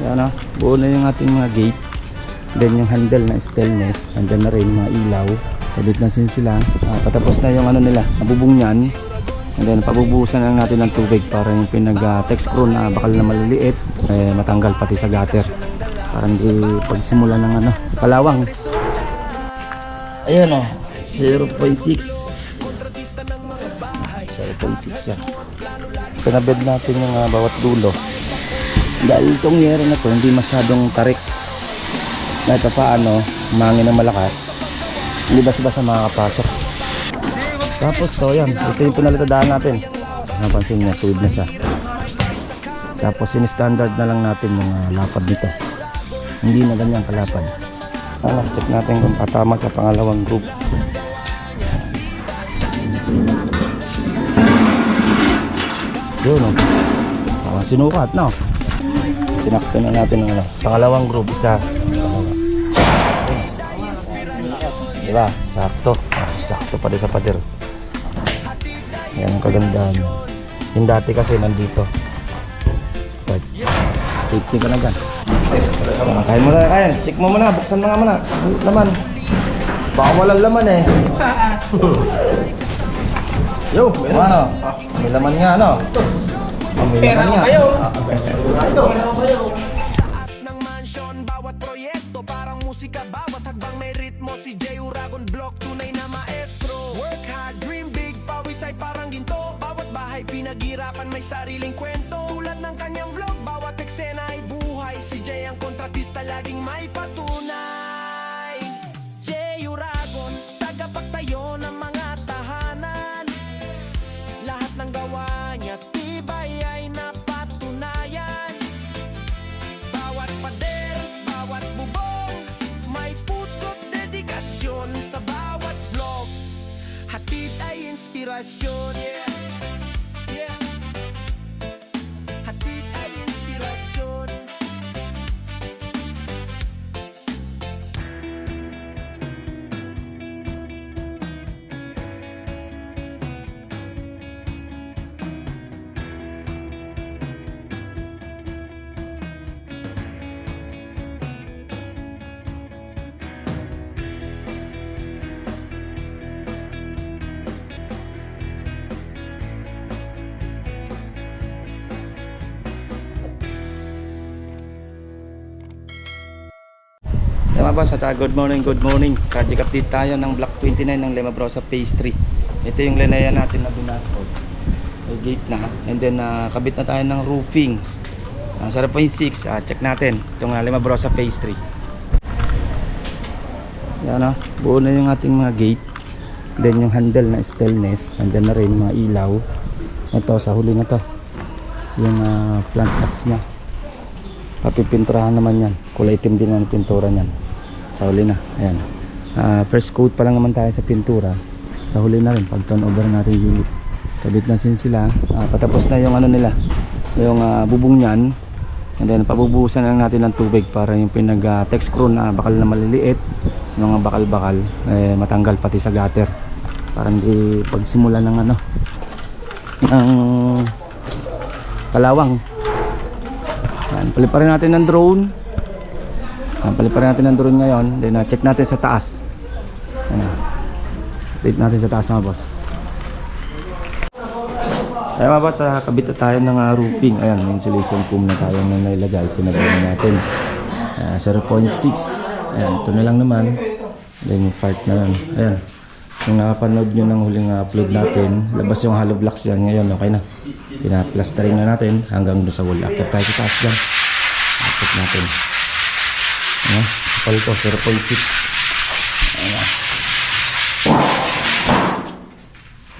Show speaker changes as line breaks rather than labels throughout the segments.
Yan o, buo na yung ating mga gate. Then yung handle na stainless, andyan na rin mga ilaw. Kabit na sin sila. Patapos na yung ano nila, nabubong yan. And then pabubuhusan lang natin ng tubig para yung pinag-text screw na bakal na maliliit matanggal pati sa gutter para hindi pagsimula ng ano, kalawang. Ayan o, 0.6 siya. Pinabed natin yung bawat dulo dahil itong yero na to hindi masyadong tarik na ito paano, mangin na malakas, hindi basta makakapasok. Tapos so yan, ito yung pinalitadaan natin. Napansin niya, tuwid na siya. Tapos in-standard na lang natin yung lapad nito. Hindi na ganyan kalapad. Check natin kung patama sa pangalawang group. Yun o. Sinukat no. Sinakto na natin ng pangalawang group, isa. Diba? Sakto. Sakto pa din sa pader. Yan ang kagandahan. Yung dati kasi nandito. Safety ka na dyan. Kain mo na, kain. Check mo muna. Buksan mo nga muna. Laman. Baka walang laman eh. Yo, ano? May laman nga, ano? May laman nga.
Taas ng mansion, bawat proyekto parang musika, bawat hagbang may ritmo. Si J. Uragon Block, tunay na maestro. Work hard, dream big, pawis ay parang ginto. Bawat bahay pinaghirapan may sariling kwento. Tulad ng kanyang vlog, bawat eksena ay buhay. Si J ang kontratista, laging may patunay. J. Uragon, tagapagtayo ng mga tahanan. Lahat ng gawa niya tibay ay napatunayan. Bawat pader, bawat bubong, may puso't dedikasyon. Sa bawat vlog, hatid ay inspirasyon. Yeah. Hatid ay inspirasyon.
Mga boss, good morning. Project update tayo ng block 29 ng Lema Brosa phase 3. Ito yung linaya natin na binakod. May gate na. And then kabit na tayo ng roofing. 0.6, check natin itong Lema Brosa phase 3. Yan o, buo na yung ating mga gate. Then yung handle na stainless, nandyan na rin mga ilaw. Ito sa huli na to, yung plant box nya. Papipinturahan naman yan. Kulay itim din ang pintura nyan. Sa huli na, ayan. First coat pa lang naman tayo sa pintura. Sa huli na rin, pag turnover natin yung unit. Kabit na sin sila. Patapos na yung ano nila, yung bubong nyan. And then pabubuhusan lang natin ng tubig para yung pinag-text screw na bakal na maliliit, mga bakal-bakal, matanggal pati sa gutter. Para hindi pagsimula ng ano, ng kalawang. Ayan, paliparin natin ng drone. Paliparin natin ng drone ngayon. Then check natin sa taas. Update natin sa taas mga boss. Ayan mga boss, kabit na tayo ng roofing. Ayan, insulation foam na tayo na nailagay. Sinagay na natin 0.6. Ayan, ito na lang naman. Then yung part na yan. Ayan, kung nakapanood nyo ng huling upload natin, labas yung hollow blocks yan. Ngayon okay na. Pinaplastering na natin hanggang doon sa wall. Akit tayo sa taas dyan. Akit natin. Ayan, kapal ko, 0.6. Ayan.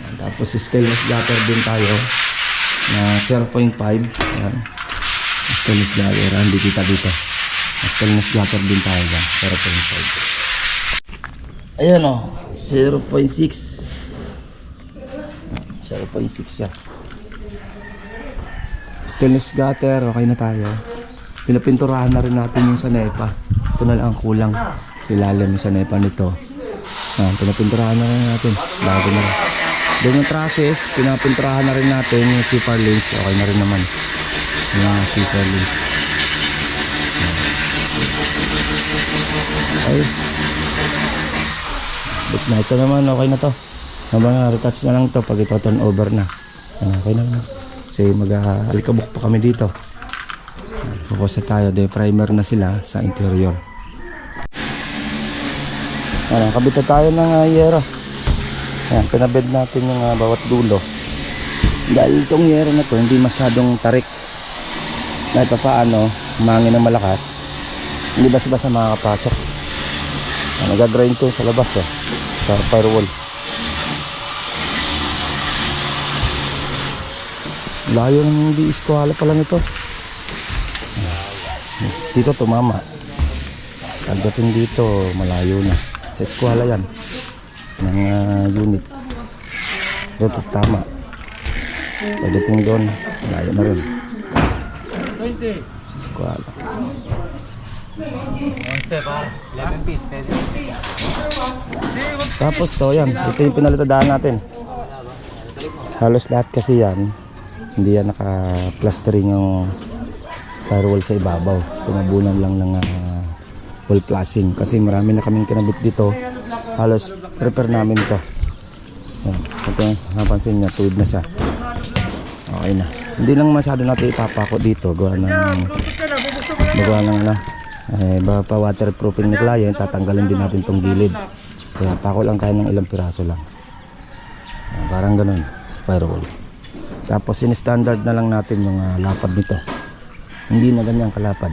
Ayan, tapos stainless gutter din tayo na 0.5. Ayan, stainless gutter. Hindi kita dito. Stainless gutter din tayo dyan, 0.5. Ayan o, 0.6. 0.6 siya. Stainless gutter, okay na tayo. Pinapinturahan na rin natin yung sa NEPA. Ito na lang ang kulang. Silalim yung sa NEPA nito. Pinapinturahan na rin natin. Bago na rin. Then yung trusses, pinapinturahan na rin natin yung zipper links. Okay na rin naman. Yung zipper links. Okay. But na ito naman, okay na to. Habang retouch na lang to pag ito turn over na. Okay na lang. Kasi mag-alikabok pa kami dito. Focus na tayo. De primer na sila sa interior. Kabit na tayo ng yero. Ayan, pinabed natin yung bawat dulo. Dahil itong yero na to hindi masyadong tarik. Kahit pa paano, umangin ng malakas, hindi basta-basta makakapasok. Nag-grind ko sa labas sa firewall. Layo ng hindi eskwala pa lang ito. Dito tumama. Pagdating dito malayo na. Sa eskwala yan ng unit. Dito tama. Pagdating doon malayo na rin. Sa eskwala.
11 pa, 11 feet.
Tapos to yan, ito yung pinalitadaan natin. Halos lahat kasi yan hindi yan naka-plastering yung firewall sa ibabaw. Tinabunan lang ng wall flashing kasi marami na kaming kinabit dito. Halos prepare namin ito. Yan. Ito napansin nyo, tuwid na siya. Okay na. Hindi lang masyado natin ipapako dito. Gawa ng pa waterproofing ni client, tatanggalin din natin tong gilid. Kaya pako lang kaya ng ilang piraso lang. Parang ganun sa firewall. Tapos in-standard na lang natin yung lapad nito. Hindi na ganyang kalapad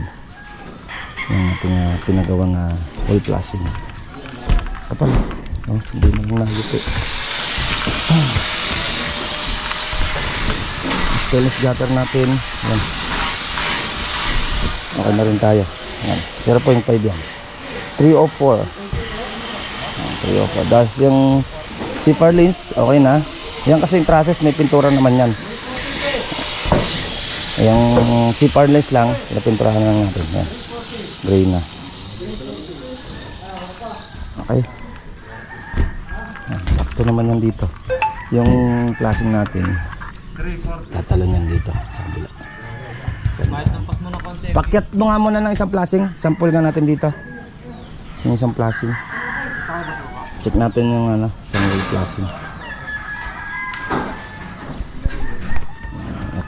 yung ating pinagawang wall flashing. Kapal, hindi na lang nahigit. Stainless gutter natin. Yan. Okay na rin tayo. Yan. 0.5 yan. 304. 304. Dahil yung zipper lens, okay na. Yan kasi yung trusses, may pintura naman yan. Yung zipper lens lang, pinapinturahan lang natin. Yan. Gray na. Okay. Yan. Sakto naman yan dito. Yung flashing natin, tatalon yan dito sa kabila. Pakyat mo nga muna ng isang flashing. Sample nga natin dito. Yung isang flashing. Check natin yung isang flashing.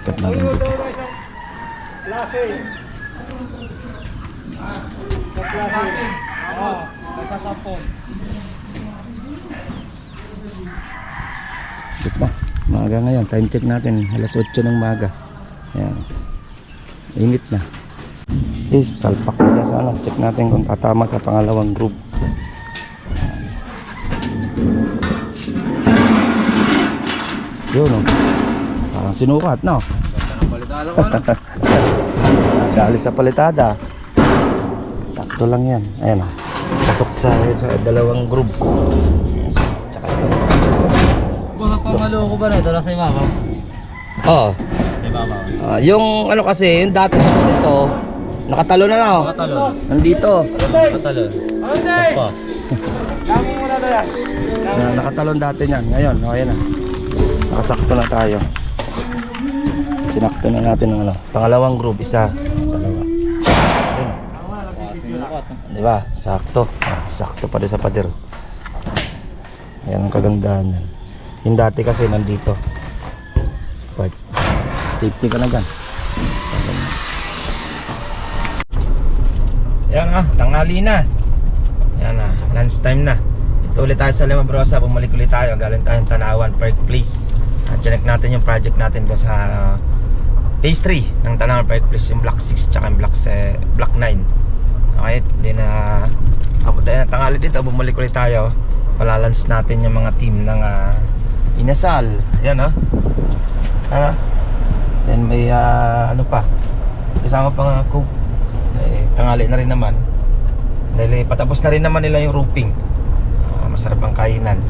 Cut natin dito. Check na. Maaga ngayon. Time check natin. Alas 8 ng maaga. Ayan. Init na. Salpak na siya sana. Check natin kung tatama sa pangalawang group. Yun parang sinukat, no? Dali sa palitada. Sakto lang yan. Ayan o. Pasok sa dalawang group. Tsaka ito.
Baka pamaloko ba na? Ito lang sa imabaw?
Oo.
Sa imabaw?
Yung kasi, yung dati nito, nakatalo na, no?
Nakatalo.
Nandito.
Nakatalo. Tapos.
Nakatalon dati niyan. Ngayon, ayan na. Nakasakto na tayo. Sinakto na natin ng pangalawang group, isa, dalawa. Diba? Sakto. Sakto pa rin sa pader. Ayan ang kagandahan yan. Yung dati kasi nandito. Safety ka na gan. Yan tanghali na. Yan lunch time na. Ito ulit tayo sa Limabrosa. Bumalik ulit tayo. Galing tayong Tanawan Park Place. Check natin yung project natin doon sa phase 3 ng Tanawan Park Place, yung block 6 tsaka yung block 9. Okay, then abot tayo ng tanghali dito, bumalik ulit tayo. Palalans natin yung mga team ng Inasal. Yan then may ano pa, isama pang cook. Tanghali na rin naman dahil patapos na rin naman nila yung roofing. Masarap ang kainan.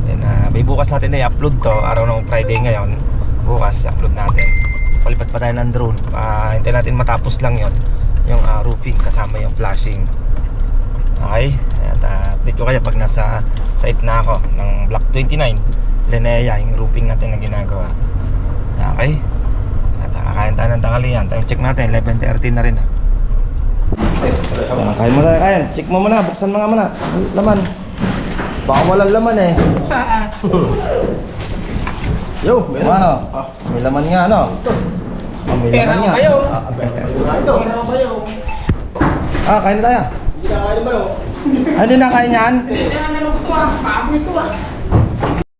Then may bukas natin na i-upload to. Araw ng Friday ngayon. Bukas i-upload natin. Palipat pa tayo ng drone. Hintayin natin matapos lang yon, yung roofing kasama yung flashing. Okay. At update ko kaya pag nasa site na ako ng block 29 Linea, yung roofing natin na ginagawa. Okay. At kakain tayo ng tanghalian. Time check natin 11:30 na rin Ayan, kain mo na. Ayan, check mo muna. Buksan mo nga muna. Laman. Baka walang laman eh.
Yo, meron.
Ano? May laman nga, ano? Oh, may laman nga. Kain na tayo.
Hindi na kaya naman, oh.
Hindi na kain yan?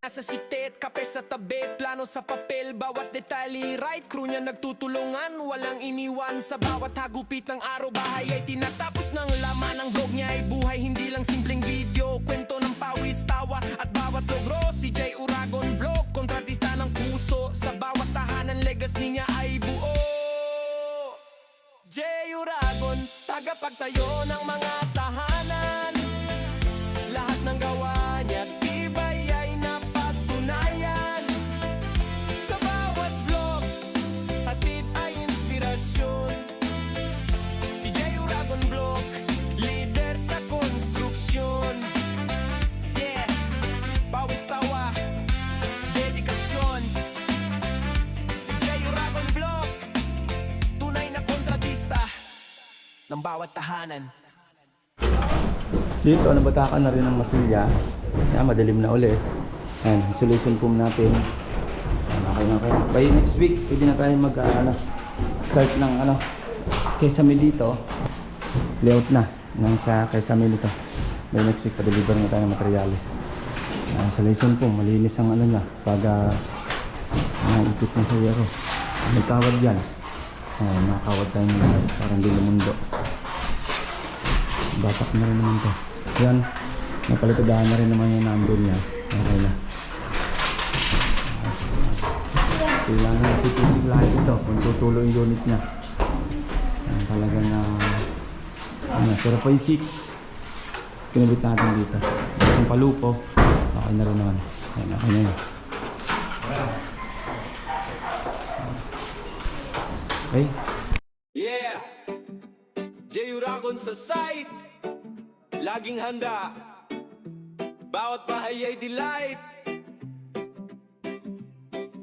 Nasa sitet, kape sa tabi, plano sa papel, bawat detalye right, crew niya nagtutulungan, walang iniwan sa bawat hagupit ng araw, bahay ay tinatapos ng laman, ang vlog niya ay buhay, hindi lang simpleng video, kwento ng pawis, tawa at bawat logro, si J. Uragon Vlog, kontratista ng puso, sa bawat tahanan, legacy niya ay buo. J. Uragon, tagapagtayo ng mga tahanan, lahat ng gawa niya, tibay ay napatunayan. Sa bawat vlog, hatid ay inspirasyon. Si J. Uragon Vlog, leader sa konstruksyon. Yeah, pawis tawa, dedikasyon. Si J. Uragon Vlog, tunay na kontratista ng bawat tahanan.
Dito, nabatakan na rin ng masilya. Yan, madilim na uli. Ayan, isolation foam natin. Ayan, okay na kayo. By next week, pwede na tayo start ng Kesame dito. Layout na ng sa Kesame dito. By next week, pa-deliver na tayo ng materialis. Isolation foam, malinis ang niya. Pag ipit na sa yero. May kawad yan. Ayan, nakakawad tayo nilagay. Parang hindi lumundo. Batak na rin naman to. Yan, napalitadahan na rin naman yung number niya. Okay na. Sila na si lahat ito kung tutulo yung unit niya. Yan, talagang 0.6 kinabit natin dito. Yung palupo, okay na rin naman. Yan, okay na yun. Okay.
Yeah! J. Uragon sa site, laging handa, bawat bahay ay delight.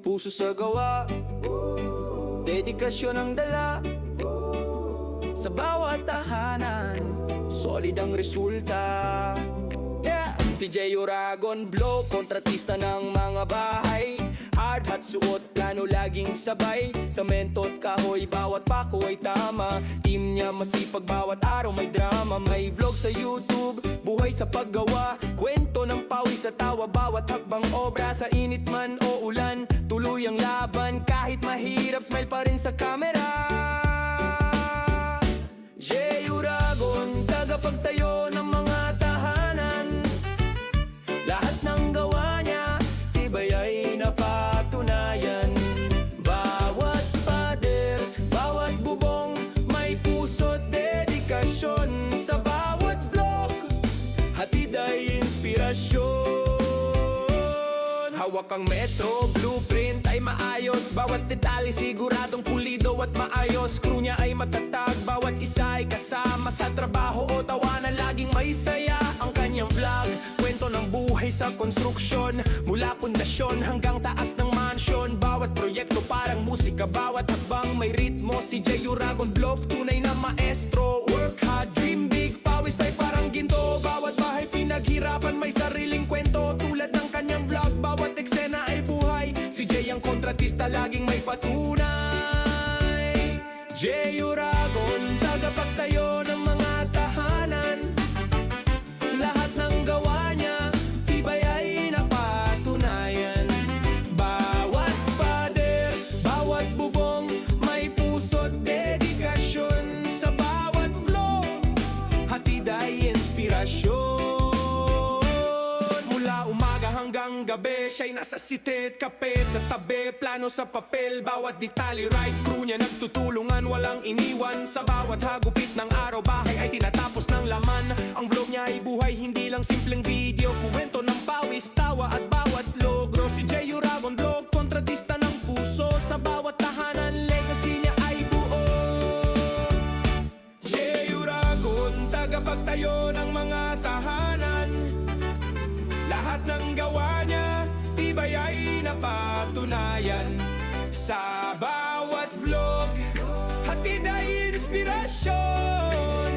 Puso sa gawa, dedikasyon ang dala, sa bawat tahanan, solid ang resulta. Yeah! Si J. Uragon Vlog, kontratista ng mga bahay, hard hat suot, plano laging sabay, semento't kahoy, bawat pako ay tama. Team niya masipag, bawat araw may drama. May vlog sa YouTube, buhay sa paggawa, kwento ng pawis sa tawa, bawat hakbang obra, sa init man o ulan, tuloy ang laban. Kahit mahirap, smile pa rin sa camera. J. Uragon, tagapagtayo ng mga tahanan, lahat ng gawa niya, tibay ay napatunayan. Bawat pader, bawat bubong, may puso't dedikasyon. Sa bawat vlog, hatid ay inspirasyon. Hawak ang metro, blueprint ay maayos, bawat detalye siguradong pulido at maayos. Crew niya ay matatag, bawat isa ay kasama sa trabaho o tawanan, laging may saya. Ang kanyang vlog, kwento ng buhay sa konstruksyon, mula pundasyon hanggang taas ng mansyon. Bawat proyekto parang musika, bawat hakbang may ritmo. Si J. Uragon Vlog, tunay na maestro. Work hard, dream big, pawis ay parang ginto. Bawat bahay pinaghirapan, may sariling kwento. Tulad ng kanyang vlog, bawat eksena ay buhay. Si J ang kontratista, laging may patunay. J. Uragon, tagapagtayo ng mga tahanan, lahat ng gawa niya, tibay ay napatunayan. Bawat pader, bawat bubong, may puso't dedikasyon. Sa bawat vlog, hatid ay inspirasyon. Mula umaga hanggang gabi, siya'y nasa sitet, kape sa tabi, plano sa papel, bawat detalye right, crew niya nagtutulungan, walang iniwan. Sa bawat hagupit ng araw, bahay ay tinatapos ng laman. Ang vlog niya ay buhay, hindi lang simpleng video, kwento ng pawis, tawa at bawat logro. Si J. Uragon Vlog, kontratista ng puso, sa bawat tahanan, legacy niya ay buo. J. Uragon, tagapagtayo ng mga tahanan, lahat ng gawa niya, tibay ay napatunayan. Sa bawat vlog, hatid ay inspirasyon.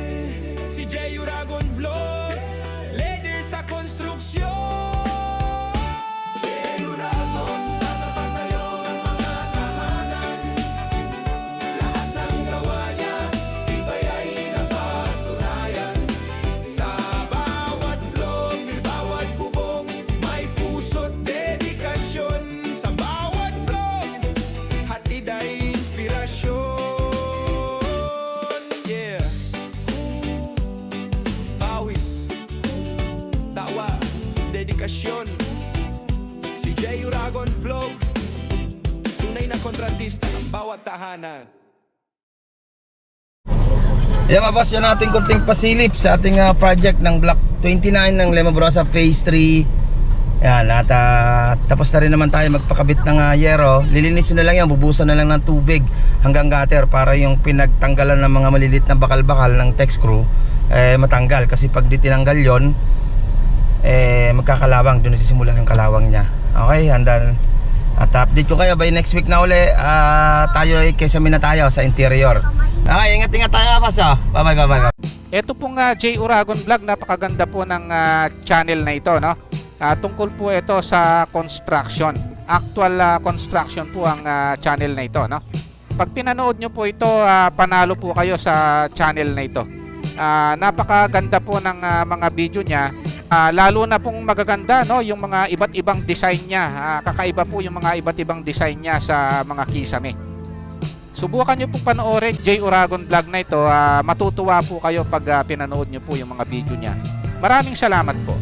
katotohanan.
Yan mga boss, yan ating kunting pasilip sa ating project ng Block 29 ng Lemabrosa Phase 3. Yan, at tapos na rin naman tayo magpakabit ng yero. Lilinisin na lang yan, bubusan na lang ng tubig hanggang gutter para yung pinagtanggalan ng mga malilit na bakal-bakal ng text screw matanggal. Kasi pag di tinanggal yon, magkakalawang, doon nasisimula yung kalawang niya. Okay, handa. At update ko kayo by next week na uli. Tayo ay kesame na tayo sa interior. Okay, ingat-ingat tayo boss. Bye-bye.
Ito pong J. Uragon Vlog, napakaganda po ng channel na ito, no? Tungkol po ito sa construction. Actual construction po ang channel na ito, no? Pag pinanood nyo po ito, panalo po kayo sa channel na ito. Napakaganda po ng mga video niya. Lalo na pong magaganda, no, yung mga iba't ibang design niya. Kakaiba po yung mga iba't ibang design niya sa mga kisame. Subukan nyo pong panoorin J. Uragon Vlog na ito. Matutuwa po kayo pag pinanood nyo po yung mga video niya. Maraming salamat po.